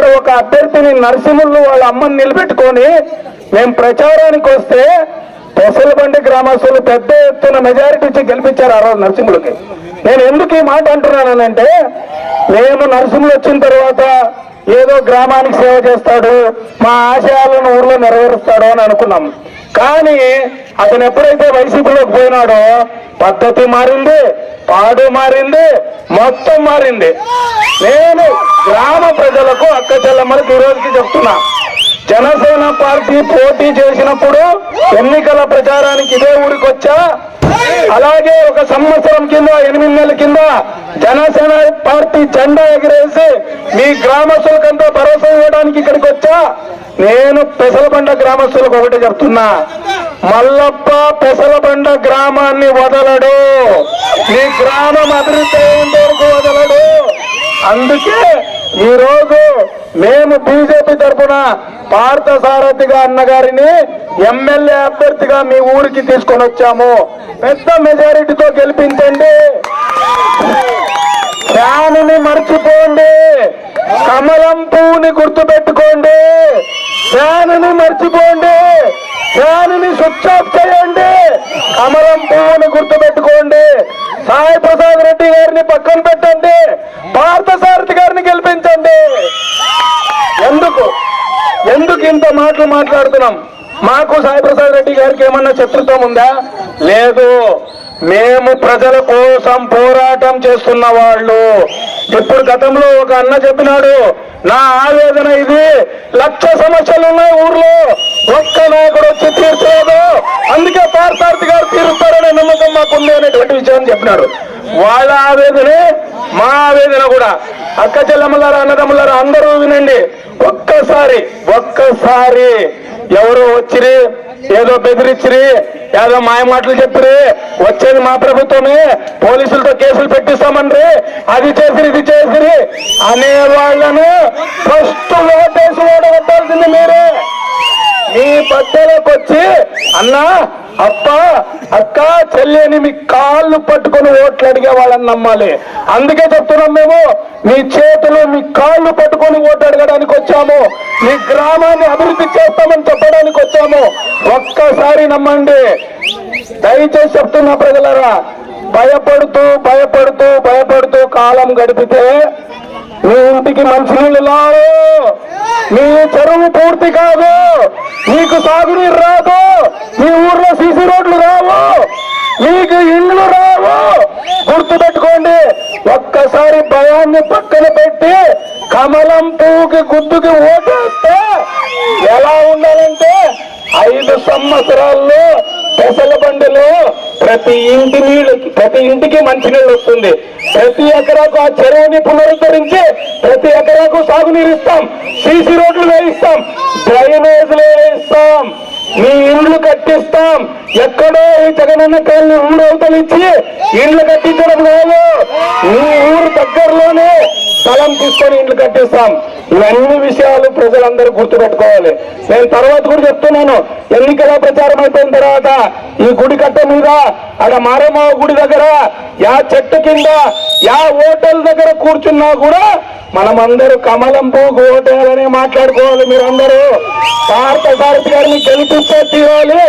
ఇక్కడ ఒక అభ్యర్థిని నరసింహులు వాళ్ళ అమ్మని నిలబెట్టుకొని మేము ప్రచారానికి వస్తే పెసలబండి గ్రామస్తులు పెద్ద ఎత్తున మెజారిటీ ఇచ్చి గెలిపించారు ఆ రోజు నరసింహులకి. నేను ఎందుకు ఈ మాట అంటున్నానంటే, మేము నరసింహులు వచ్చిన తర్వాత ఏదో గ్రామానికి సేవ చేస్తాడు, మా ఆశయాలను ఊర్లో నెరవేరుస్తాడు అని అనుకున్నాం. కానీ అతను ఎప్పుడైతే వైసీపీలోకి పోయినాడో పద్ధతి మారింది, పాడు మారింది, మొత్తం మారింది. నేను గ్రామ ప్రజలకు అక్క చెల్లెమ్మలకు ఈ రోజుకి చెప్తున్నా, జనసేన పార్టీ పోటీ చేసినప్పుడు ఎన్నికల ప్రచారానికి ఇదే ఊరికి వచ్చా, అలాగే ఒక సంవత్సరం కింద 8 నెలల కింద జనసేన పార్టీ జెండా ఎగిరేసి మీ గ్రామస్తులకంతా భరోసా ఇవ్వడానికి ఇక్కడికి వచ్చా. నేను పెసలబండ గ్రామస్తులకు ఒకటి చెప్తున్నా, మల్లప్ప పెసలబండ గ్రామాన్ని వదలడు, మీ గ్రామం అభివృద్ధి అయ్యేంత వరకు వదలడు. అందుకే ఈ రోజు మేము బీజేపీ తరఫున పార్థసారథిగా అన్నగారిని ఎమ్మెల్యే అభ్యర్థిగా మీ ఊరికి తీసుకొని వచ్చాము. పెద్ద మెజారిటీతో గెలిపించండి. ఫ్యాన్ని మర్చిపోండి, కమలం పువ్వుని గుర్తుపెట్టుకోండి. ఫ్యాన్ని మర్చిపోండి, ఫ్యాన్ని స్విచ్ ఆఫ్ చేయండి, కమలం పువ్వుని గుర్తుపెట్టుకోండి. సాయి ప్రసాద్ రెడ్డి గారిని పక్కన పెట్టండి, పార్థసారథి గారిని గెలిపించండి. ఎందుకు ఇంత మాటలు మాట్లాడుతున్నాం? మాకు సాయి ప్రసాద్ రెడ్డి గారికి ఏమన్నా శత్రుత్వం ఉందా? లేదు. మేము ప్రజల కోసం పోరాటం చేస్తున్న వాళ్ళు. ఇప్పుడు గతంలో ఒక అన్న చెప్పినాడు, నా ఆవేదన ఇది, 1,00,000 సమస్యలు ఉన్నాయి ఊర్లో, ఒక్క నాయకుడు వచ్చి తీర్చలేదు, అందుకే పార్థసారథి గారు తీరుస్తారనే నమ్మకం మాకుంది అనేటువంటి విషయాన్ని చెప్పినాడు. వాళ్ళ ఆవేదనే మా ఆవేదన కూడా. అక్క చెల్లెమ్మలారా, అన్నదమ్ములారా అందరూ వినండి. ఒక్కసారి ఎవరో వచ్చిరి, ఏదో బెదిరించిరి, ఏదో మాయ మాటలు చెప్పిరి, వచ్చేది మా ప్రభుత్వమే, పోలీసులతో కేసులు పెట్టిస్తామని, అది చేసిరి ఇది చేసిరి అనే వాళ్ళను ఫస్ట్ ఓటేసి ఓడగొట్టాల్సింది మీరే. మీ పద్దెలకు వచ్చి అన్నా, అప్ప, అక్క, చెల్లి అని మీ కాళ్ళు పట్టుకొని ఓట్లు అడిగే వాళ్ళని నమ్మాలి. అందుకే చెప్తున్నాం, మేము మీ చేతులు మీ కాళ్ళు పట్టుకొని ఓట్లు అడగడానికి వచ్చాము, మీ గ్రామాన్ని అభివృద్ధి చేస్తామని చెప్పడానికి వచ్చాము. ఒక్కసారి నమ్మండి. దయచేసి చెప్తున్నా ప్రజలరా, భయపడుతూ కాలం గడిపితే మీ ఇంటికి మంచినీళ్ళు రావు, మీ చెరువు పూర్తి కాదు, మీకు సాగునీరు రాదు, మీ ఊర్లో సీసీ రోడ్లు రావు, మీకు ఇళ్ళు రావు. గుర్తుపెట్టుకోండి. ఒక్కసారి భయాన్ని పక్కన పెట్టి కమలం పువ్వుకి గుద్దుకి ఓటేస్తే ఎలా ఉండాలంటే 5 సంవత్సరాల్లో పెసలబండిలో ప్రతి ఇంటికి మంచినీళ్ళు వస్తుంది, ప్రతి ఎకరాకు ఆ చెరువుని పునరుద్ధరించి ప్రతి ఎకరాకు సాగునీరు ఇస్తాం, సీసీ రోడ్లు వేయిస్తాం, డ్రైనేజ్లు వేయిస్తాం, మీ ఇండ్లు కట్టిస్తాం. ఎక్కడో ఈ జగనన్న కాలనీ ఊరు అవతలిచ్చి ఇండ్లు కట్టించడం కాదు, మీ ఊరు దగ్గరలోనే స్థలం తీసుకొని ఇండ్లు కట్టిస్తాం. ఇవన్నీ విషయాలు ప్రజలందరూ గుర్తుపెట్టుకోవాలి. నేను తర్వాత కూడా చెప్తున్నాను, ఎన్నికల ప్రచారం అయిపోయిన తర్వాత ఈ గుడి కట్ట మీద, అక్కడ మారమ్మ గుడి దగ్గర, యా చెట్టు కింద, యా హోటల్ దగ్గర కూర్చున్నా కూడా మనమందరూ కమలం పువ్వుకు ఓటేయాలని మాట్లాడుకోవాలి. మీరందరూ పార్థసారథి గారిని గెలిపిస్తే తీరాలి.